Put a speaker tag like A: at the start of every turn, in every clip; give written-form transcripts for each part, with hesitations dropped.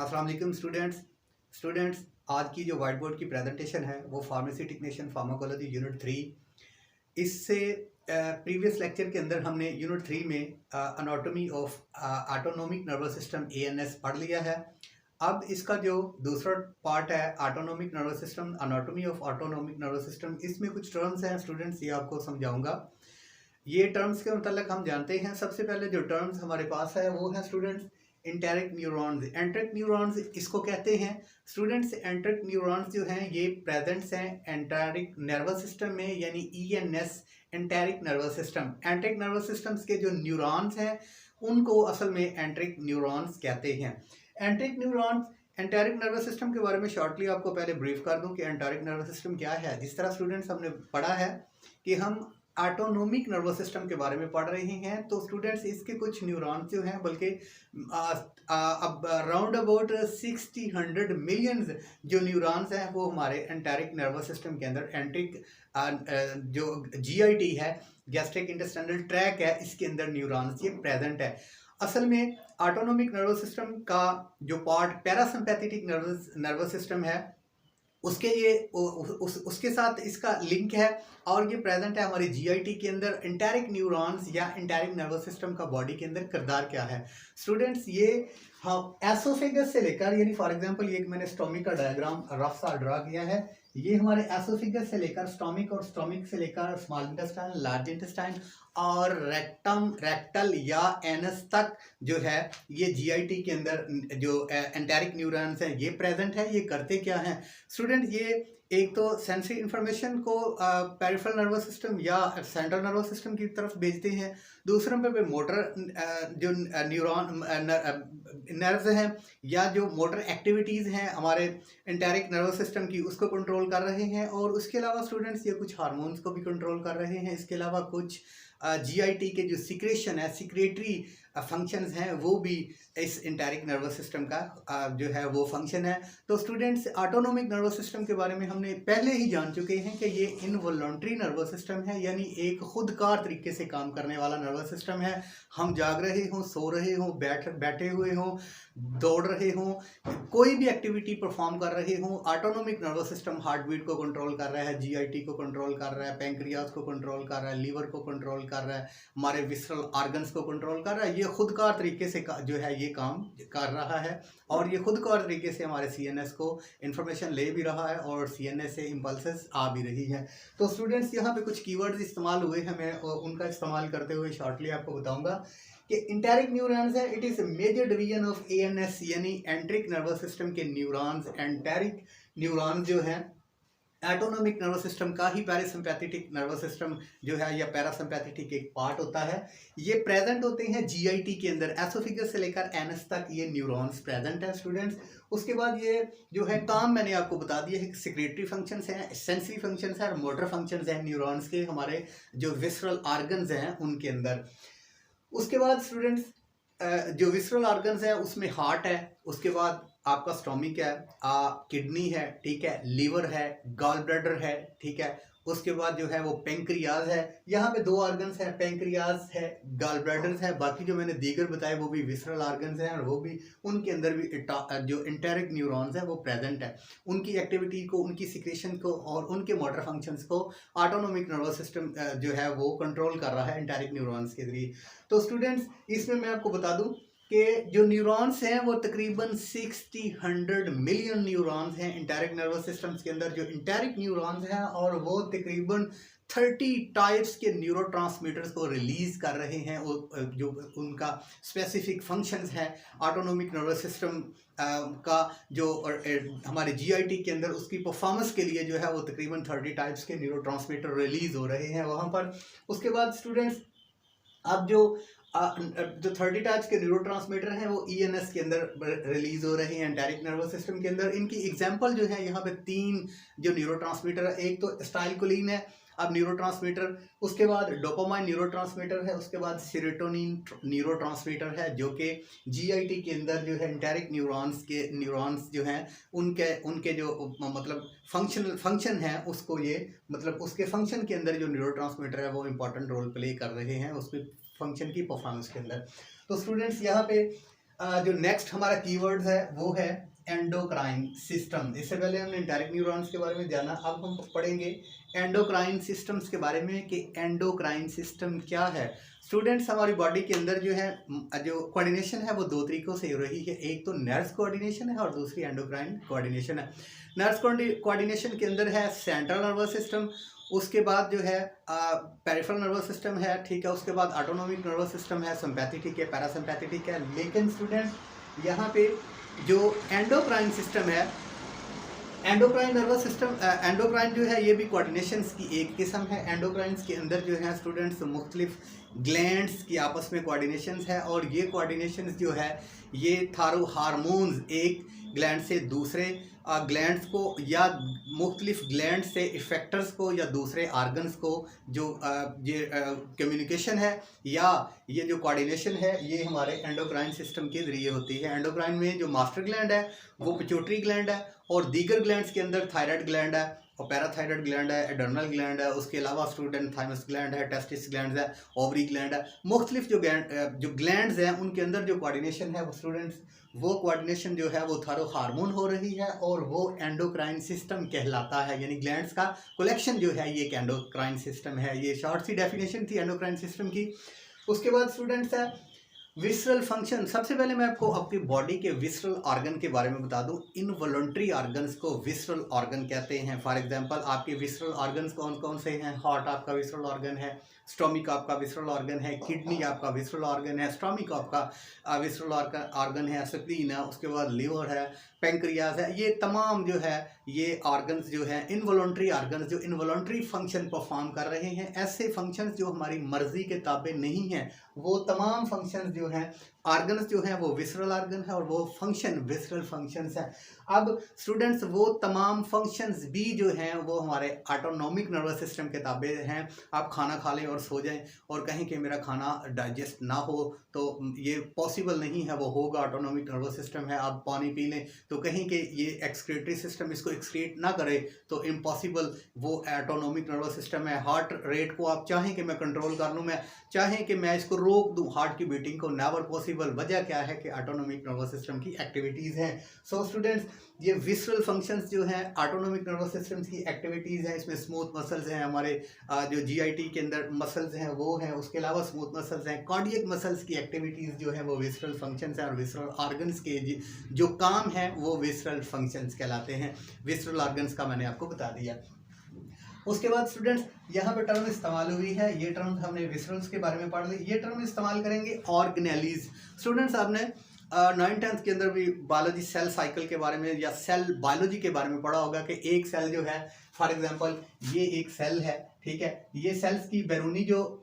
A: अस्सलाम वालेकुम स्टूडेंट्स आज की जो वाइट बोर्ड की प्रेजेंटेशन है वो फार्मेसी टेक्नीशियन फार्माकोलॉजी यूनिट 3। इससे प्रीवियस लेक्चर के अंदर हमने यूनिट 3 में anatomy of autonomic nervous system ANS पढ़ लिया है। अब इसका जो दूसरा पार्ट है autonomic nervous system, anatomy of autonomic nervous system, इसमें कुछ टर्म्स हैं स्टूडेंट्स, ये आपको समझाऊंगा। ये टर्म्स के मतलब हम जानते हैं। सबसे पहले जो टर्म्स हमारे पास है वो है students enteric neurons. Enteric neurons इसको कहते हैं स्टूडेंट्स। एंटेरिक न्यूरॉन्स जो हैं ये प्रेजेंट्स हैं एंटेरिक नर्वस सिस्टम में, यानी ENS enteric nervous system. Enteric nervous systems के जो न्यूरॉन्स हैं उनको असल में एंटेरिक न्यूरॉन्स कहते हैं। Enteric neurons enteric nervous system के बारे में शॉर्टली आपको पहले ब्रीफ कर दूं कि एंटेरिक नर्वस सिस्टम क्या है। जिस तरह स्टूडेंट्स हमने पढ़ा है कि हम ऑटोनोमिक नर्वस सिस्टम के बारे में पढ़ रहे हैं, तो स्टूडेंट्स इसके कुछ न्यूरॉन्स जो हैं, बल्कि अब राउंड अबाउट 60-100 मिलियंस जो न्यूरॉन्स हैं वो हमारे एंटेरिक नर्वस सिस्टम के अंदर एंटेरिक जो GIT है, गैस्ट्रिक इंटेस्टाइनल ट्रैक है, इसके अंदर न्यूरॉन्स ये प्रेजेंट है। असल में ऑटोनोमिक नर्वस सिस्टम का जो पार्ट पैरासिम्पैथेटिक नर्वस सिस्टम है उसके ये उसके साथ इसका लिंक है और ये प्रेजेंट है हमारी GIT के अंदर। एंटेरिक न्यूरॉन्स या एंटेरिक नर्वस सिस्टम का बॉडी के अंदर किरदार क्या है स्टूडेंट्स, ये एसोफेगस से लेकर, यानी फॉर एग्जांपल ये मैंने स्टोमिक का डायग्राम रफ सा ड्रा किया है। ये हमारे एसोफेगस से लेकर स्टोमिक और स्टोमिक से लेकर स्मॉल इंटेस्टाइन, लार्ज इंटेस्टाइन और रेक्टल या एनस तक जो है ये GIT के अंदर जो एंटेरिक न्यूरॉन्स हैं ये प्रेजेंट है। ये करते क्या हैं स्टूडेंट, ये एक तो सेंसरी इंफॉर्मेशन को पेरिफेरल नर्वस सिस्टम या सेंट्रल नर्वस सिस्टम की तरफ भेजते हैं। दूसरे पे मोटर जो न्यूरॉन नर्व्स हैं या जो मोटर एक्टिविटीज़ हैं हमारे एंटेरिक नर्वस सिस्टम की उसको कंट्रोल कर रहे हैं। और उसके अलावा स्टूडेंट्स ये कुछ हार्मोन्स को भी कंट्रोल कर रहे हैं। इसके अलावा कुछ GIT के जो सिक्रेशन है, सिक्रेटरी फंक्शंस हैं, वो भी इस एंटेरिक नर्वस सिस्टम का जो है वो फंक्शन है। तो स्टूडेंट्स ऑटोनोमिक नर्वस सिस्टम के बारे में हमने पहले ही जान चुके हैं कि ये इनवॉलंटरी नर्वस सिस्टम है, यानी एक खुदकार तरीके से काम करने वाला नर्वस सिस्टम है। हम जाग रहे हों, सो रहे हों, बैठे हुए हों, दौड़ रहे हों, कोई भी एक्टिविटी परफॉर्म कर रहे हों, autonomic nervous system heart beat को कंट्रोल कर रहा है, GIT को कंट्रोल कर रहा है, पैंक्रियाज को कंट्रोल कर रहा है, लीवर को कंट्रोल कर रहा है, हमारे विसरल ऑर्गन्स को कंट्रोल कर रहा है। ये खुदकार तरीके से जो है ये काम कर रहा है और ये खुदकार तरीके से हमारे CNS को इंफॉर्मेशन ले भी रहा है और CNS से इम्पल्सेस आ भी रही है। तो स्टूडेंट्स यहाँ पे कुछ कीवर्ड्स इस्तेमाल हुए हैं, मैं उनका इस्तेमाल करते हुए शॉर्टली आपको बताऊंगा कि इंटेरिक न्यूरॉन्स है, it is major division of ANS, यानी एंटेरिक नर्वस सिस्टम के न्यूरॉन्स। एंटेरिक न्यूरॉन्स जो हैं ऑटोनोमिक नर्वस सिस्टम का ही पैरासिम्पैथेटिक नर्वस सिस्टम जो है या पैरासिम्पैथेटिक एक पार्ट होता है। ये प्रेजेंट होते हैं GIT के अंदर, एसोफिगस से लेकर एनस तक ये न्यूरॉन्स प्रेजेंट है स्टूडेंट्स। उसके बाद ये जो है काम मैंने आपको बता दिया है, सिक्रेटरी फंक्शंस हैं, सेंसरी फंक्शंस हैं और मोटर फंक्शंस हैं न्यूरॉन्स के, हमारे जो विसरल ऑर्गन्स हैं उनके अंदर। उसके बाद स्टूडेंट्स जो विसरल ऑर्गन्स हैं उसमें हार्ट है, उसके बाद आपका स्टोमिक है, किडनी है, ठीक है, लीवर है, गॉल ब्लैडर है, ठीक है। उसके बाद जो है वो पेंक्रियाज है। यहाँ पे 2 ऑर्गन्स हैं, पेंक्रियाज है, गॉल ब्लैडर है। बाकी जो मैंने दीगर बताए वो भी विसरल ऑर्गन्स हैं और वो भी उनके अंदर भी जो इंटेरिक न्यूरॉन्स हैं वो प्रेजेंट है। उनकी एक्टिविटी को, उनकी सिक्रेशन को और उनके मोटर फंक्शंस को ऑटोनोमिक नर्वस सिस्टम जो है वो कंट्रोल कर रहा है एंटेरिक न्यूरॉन्स के जरिए। तो स्टूडेंट्स इसमें मैं आपको बता दूं कि जो न्यूरॉन्स हैं वो तकरीबन 60-100 मिलियन न्यूरॉन्स हैं एंटेरिक नर्वस सिस्टम्स के अंदर जो इंटेरिक न्यूरॉन्स हैं, और वो तकरीबन 30 टाइप्स के न्यूरोट्रांसमीटर्स को रिलीज कर रहे हैं। वो जो उनका स्पेसिफिक फंक्शंस है ऑटोनोमिक नर्वस सिस्टम का जो हमारे GIT के अंदर उसकी परफॉर्मेंस के लिए जो है वो तकरीबन 30 टाइप्स के न्यूरोट्रांसमीटर रिलीज हो रहे हैं वहाँ पर। उसके बाद स्टूडेंट्स अब जो 30 टाइप्स के न्यूरोट्रांसमीटर हैं वो ENS के अंदर रिलीज हो रहे हैं एंटेरिक नर्वस सिस्टम के अंदर। इनकी एग्जांपल जो है यहाँ पे 3 जो न्यूरोट्रांसमीटर है, एक तो एसिटाइलकोलिन है अब न्यूरोट्रांसमीटर, उसके बाद डोपामाइन न्यूरोट्रांसमीटर है, उसके बाद सेरोटोनिन न्यूरोट्रांसमीटर है, जो कि GIT के अंदर जो है एंटेरिक न्यूरॉन्स जो हैं उनके जो मतलब फंक्शन है उसको ये मतलब उसके फंक्शन के अंदर जो न्यूरोट्रांसमीटर है वो इम्पोर्टेंट रोल प्ले कर रहे हैं उसके फंक्शन की परफॉर्मेंस के अंदर। तो स्टूडेंट्स यहाँ पे जो नेक्स्ट हमारा कीवर्ड है वो है एंडोक्राइन सिस्टम। इससे पहले हमने इंटरैक्ट न्यूरॉन्स के बारे में जाना, अब हम पढ़ेंगे एंडोक्राइन सिस्टम्स के बारे में कि एंडोक्राइन सिस्टम क्या है। स्टूडेंट्स, हमारी बॉडी के अंदर जो है जो कोऑर्डिनेशन है वो दो तरीक़ों से हो रही है, एक तो नर्व्स कोऑर्डिनेशन है और दूसरी एंडोक्राइन कोऑर्डिनेशन है। नर्व्स कोऑर्डिनेशन के अंदर है सेंट्रल नर्वस सिस्टम, उसके बाद जो है पेरिफेरल नर्वस सिस्टम है, ठीक है, उसके बाद ऑटोनोमिक नर्वस सिस्टम है, सिंपैथेटिक है, पैरासिम्पैथेटिक है। लेकिन स्टूडेंट यहाँ पे जो एंडोक्राइन सिस्टम है, एंडोक्राइन नर्वस सिस्टम, एंडोक्राइन जो है ये भी कोऑर्डिनेशंस की एक किस्म है। एंडोक्राइंस के अंदर जो है स्टूडेंट्स मुख्तलिफ ग्लैंड्स की आपस में कोऑर्डिनेशंस है, और ये कोऑर्डिनेशंस जो है ये थायरो हार्मोन्स एक ग्लैंड से दूसरे ग्लैंड्स को या मुख्तलिफ ग्लैंड से इफेक्टर्स को या दूसरे आर्गन्स को जो ये कम्युनिकेशन है या ये जो कोऑर्डिनेशन है ये हमारे एंडोक्राइन सिस्टम के ज़रिए होती है। एंडोक्राइन में जो मास्टर ग्लैंड है वो पिट्यूटरी ग्लैंड है, और दीगर ग्लैंड्स के अंदर थायराइड ग्लैंड है और पैराथायराइड ग्लैंड है, एड्रेनल ग्लैंड है, उसके अलावा स्टूडेंट थाइमस ग्लैंड है, टेस्टिस ग्लैंड है, ओवरी ग्लैंड है। मुख्तलिफ जो ग्लैंड्स हैं उनके अंदर जो कोऑर्डिनेशन है वो स्टूडेंट्स वो कोऑर्डिनेशन जो है वो थायरो हार्मोन हो रही है और वो एंडोक्राइन सिस्टम कहलाता है। यानी ग्लैंड्स का कलेक्शन जो है ये एक एंडोक्राइन सिस्टम है। ये शॉर्ट सी डेफिनेशन थी एंडोक्राइन सिस्टम की। उसके बाद स्टूडेंट्स है विसरल फंक्शन। सबसे पहले मैं आपको आपकी बॉडी के विसरल ऑर्गन के बारे में बता दूं। इनवॉलंटरी ऑर्गन्स को विसरल ऑर्गन कहते हैं। फॉर एग्जांपल आपके विसरल ऑर्गन्स कौन कौन से हैं? हार्ट आपका विसरल ऑर्गन है, स्टोमिक आपका विसरल ऑर्गन है, किडनी आपका विसरल ऑर्गन है, स्टोमिक आपका विसरल ऑर्गन है, स्प्लीन है, उसके बाद लिवर है, पेंक्रियाज है। ये तमाम जो है ये ऑर्गन्स जो है इनवॉलंटरी ऑर्गन्स जो इनवॉलंटरी फंक्शन परफॉर्म कर रहे हैं। ऐसे फंक्शंस जो हमारी मर्जी के ताबे नहीं हैं, वो तमाम फंक्शंस जो हैं ऑर्गन्स जो हैं वो विसरल ऑर्गन है और वो फंक्शन विसरल फंक्शंस हैं। अब स्टूडेंट्स वो तमाम फंक्शंस भी जो हैं वो हमारे ऑटोनॉमिक नर्वस सिस्टम के ताबे हैं। आप खाना खा लें और सो जाएं और कहें कि मेरा खाना डाइजेस्ट ना हो तो ये पॉसिबल नहीं है, वो होगा। ऑटोनॉमिक नर्वस सिस्टम है। आप पानी पी लें तो कहें कि ये एक्सक्रीटरी सिस्टम इसको एक्सक्रीट ना करे तो इम्पॉसिबल, वो ऑटोनॉमिक नर्वस सिस्टम है। हार्ट रेट को आप चाहें कि मैं कंट्रोल कर लूँ, मैं चाहें कि मैं इसको रोक दूँ हार्ट की बीटिंग को, नेवर पॉसिबल। वजह क्या है कि ऑटोनॉमिक नर्वस सिस्टम की एक्टिविटीज़ हैं। सो स्टूडेंट्स ये विसरल फंक्शंस जो हैं ऑटोनॉमिक नर्वस सिस्टम की एक्टिविटीज़ हैं। इसमें स्मूथ मसल्स हैं, हमारे जो जीआईटी के अंदर मसल्स हैं वो हैं, उसके अलावा स्मूथ मसल्स हैं। कार्डियक मसल्स की एक्टिविटीज़ जो है वो विसरल फंक्शंस हैं और विसरल ऑर्गन्स के जो काम है वो विसरल फंक्शंस कहलाते हैं। विसरल ऑर्गन्स का मैंने आपको बता दिया। उसके बाद स्टूडेंट्स यहाँ पे टर्म इस्तेमाल हुई है, ये टर्म हमने विसरल्स के बारे में पढ़ ली। ये टर्म इस्तेमाल करेंगे ऑर्गेनेलीज। स्टूडेंट्स आपने 9th-10th के अंदर भी बायोलॉजी सेल साइकिल के बारे में या सेल बायोलॉजी के बारे में पढ़ा होगा कि एक सेल जो है, फॉर एग्जांपल ये एक सेल है, ठीक है, ये सेल्स की बैरूनी जो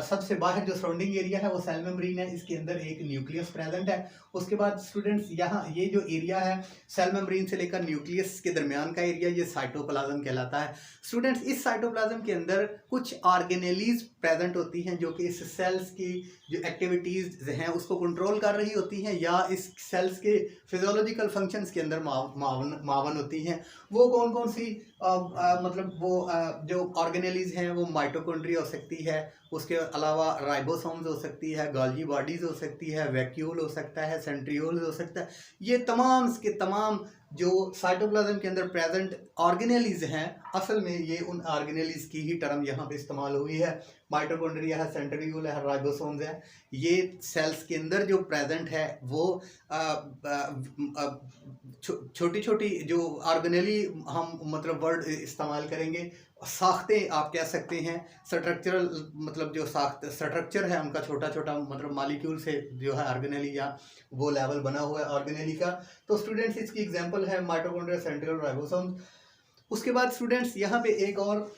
A: सबसे बाहर जो सराउंडिंग एरिया है वो सेल मेम्ब्रेन है, इसके अंदर एक न्यूक्लियस प्रेजेंट है। उसके बाद स्टूडेंट्स यहाँ ये जो एरिया है सेल मेम्ब्रेन से लेकर न्यूक्लियस के दरमियान का एरिया, ये साइटोप्लाज्म कहलाता है। स्टूडेंट्स इस साइटोप्लाज्म के अंदर कुछ ऑर्गेनेलीज प्रेजेंट होती हैं जो कि इस सेल्स की जो एक्टिविटीज़ हैं उसको कंट्रोल कर रही होती हैं या इस सेल्स के फिजियोलॉजिकल फंक्शंस के अंदर मावन होती हैं। वो कौन कौन सी मतलब वो जो ऑर्गेनेलीज हैं वो माइटोकॉन्ड्रिया हो सकती है, उसके अलावा राइबोसोम्स हो सकती है, गोल्गी बॉडीज हो सकती है, वैक्यूल हो सकता है, सेंट्रियोल हो सकता है। ये तमाम के तमाम जो साइटोप्लाज्म के अंदर प्रेजेंट ऑर्गेनेलीज हैं, असल में ये उन ऑर्गेनेलीज की ही टर्म यहाँ पे इस्तेमाल हुई है। माइटोकॉन्ड्रिया है, सेंट्रियोल है, राइबोसोम्स है। ये सेल्स के अंदर जो प्रेजेंट है वो छोटी छोटी जो ऑर्गेनेली हम मतलब वर्ड इस्तेमाल करेंगे, साख्तें आप कह सकते हैं, स्ट्रक्चरल मतलब जो स्ट्रक्चर है उनका छोटा छोटा मतलब मॉलिक्यूल से जो है ऑर्गेनेली या वो लेवल बना हुआ है ऑर्गेनेली का। तो स्टूडेंट्स इसकी एग्जांपल है माइटोकॉन्ड्रिया, सेंट्रियोल, राइबोसोम्स। उसके बाद स्टूडेंट्स यहाँ पे एक और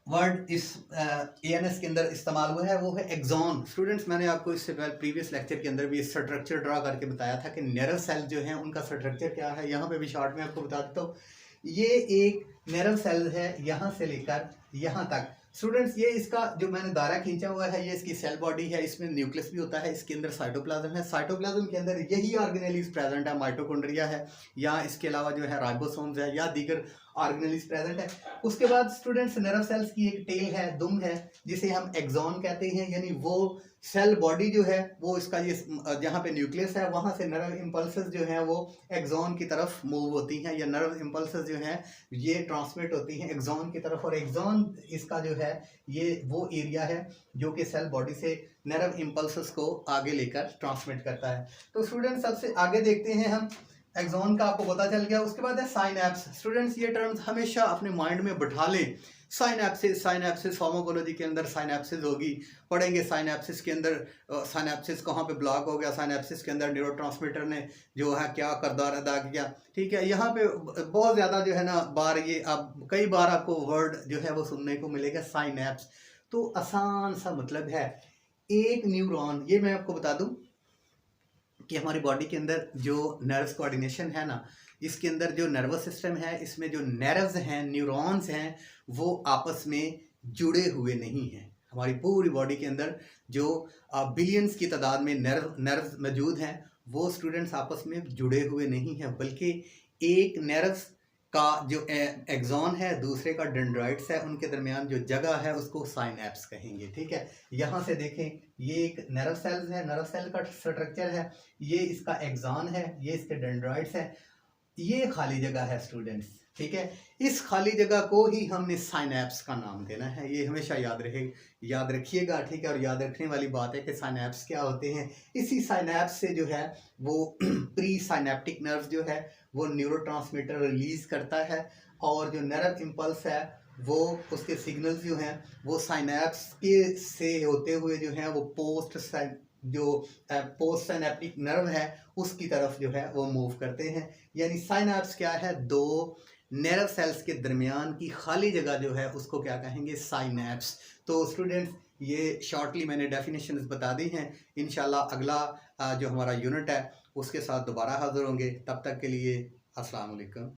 A: वर्ड इस ANS के अंदर इस्तेमाल हुआ है, वो है एक्सॉन। स्टूडेंट्स मैंने आपको इससे पहले प्रीवियस लेक्चर के अंदर भी स्ट्रक्चर ड्रा करके बताया था कि नर्व सेल जो हैं उनका स्ट्रक्चर क्या है। यहाँ पे भी शॉर्ट में आपको बता देता हूँ। ये एक नर्व सेल है यहाँ से लेकर यहाँ तक। स्टूडेंट्स ये इसका जो मैंने दायरा खींचा हुआ है ये इसकी सेल बॉडी है, इसमें न्यूक्लियस भी होता है, इसके अंदर साइटोप्लाज्म है। साइटोप्लाज्म के अंदर यही ऑर्गेनेलीज प्रेजेंट है, माइटोकॉन्ड्रिया है या इसके अलावा जो है राइबोसोम्स है या दीगर ऑर्गेनेलिस प्रेजेंट है। उसके बाद स्टूडेंट्स नर्व सेल्स की एक टेल है, दुम है, जिसे हम एक्सॉन कहते हैं, यानी वो सेल बॉडी जो है वो इसका ये जहाँ पे न्यूक्लियस है वहाँ से नर्व इम्पल्सेस जो हैं वो एक्सॉन की तरफ मूव होती हैं, या नर्व इम्पल्सेस जो हैं ये ट्रांसमिट होती हैं एक्सॉन की तरफ। और एक्सॉन इसका जो है ये वो एरिया है जो कि सेल बॉडी से नर्व इम्पल्सेस को आगे लेकर ट्रांसमिट करता है। तो स्टूडेंट्स सबसे आगे देखते हैं हम, एक्सॉन का आपको पता चल गया। उसके बाद है साइनैप्स। स्टूडेंट्स ये टर्म्स हमेशा अपने माइंड में बैठा लें। साइनैप्सिस, साइनैप्सिस फार्माकोलॉजी के अंदर साइनैप्सिस होगी, पढ़ेंगे साइनैप्सिस के अंदर साइनैप्सिस कहाँ पे ब्लॉक हो गया, साइनैप्सिस के अंदर न्यूरोट्रांसमीटर ने जो है क्या किरदार अदा किया। ठीक है, यहाँ पे बहुत ज़्यादा जो है ना बार ये अब कई बार आपको वर्ड जो है वो सुनने को मिलेगा साइनैप्स। तो आसान सा मतलब है एक न्यूरॉन। ये मैं आपको बता दूं कि हमारी बॉडी के अंदर जो नर्व्स कोऑर्डिनेशन है ना, इसके अंदर जो नर्वस सिस्टम है, इसमें जो नर्व्स हैं, न्यूरॉन्स हैं, वो आपस में जुड़े हुए नहीं हैं। हमारी पूरी बॉडी के अंदर जो बिलियंस की तादाद में नर्व्स मौजूद हैं, वो स्टूडेंट्स आपस में जुड़े हुए नहीं हैं, बल्कि एक नर्व्स का जो एक्सॉन है, दूसरे का डेंड्राइट्स है, उनके दरमियान जो जगह है उसको साइनैप्स कहेंगे। ठीक है, यहाँ से देखें, ये एक नर्व सेल्स है, नर्व सेल का स्ट्रक्चर है, ये इसका एक्सॉन है, ये इसके डेंड्राइट्स है, ये खाली जगह है स्टूडेंट्स। ठीक है, इस खाली जगह को ही हमने साइनैप्स का नाम देना है, ये हमेशा याद रखिएगा। ठीक है, और याद रखने वाली बात है कि साइनैप्स क्या होते हैं। इसी साइनैप्स से जो है वो प्री साइनेप्टिक नर्व जो है वो न्यूरोट्रांसमीटर रिलीज करता है, और जो नर्व इम्पल्स है वो उसके सिग्नल्स जो हैं वो साइनैप्स के से होते हुए जो हैं वो पोस्ट साइनेप्टिक नर्व है उसकी तरफ जो है वो मूव करते हैं। यानी साइनैप्स क्या है, दो नर्व सेल्स के दरमियान की खाली जगह जो है उसको क्या कहेंगे, साइनैप्स। तो स्टूडेंट्स ये शॉर्टली मैंने डेफिनेशंस बता दी हैं। इंशाल्लाह अगला जो हमारा यूनिट है उसके साथ दोबारा हाजिर होंगे। तब तक के लिए अस्सलाम वालेकुम।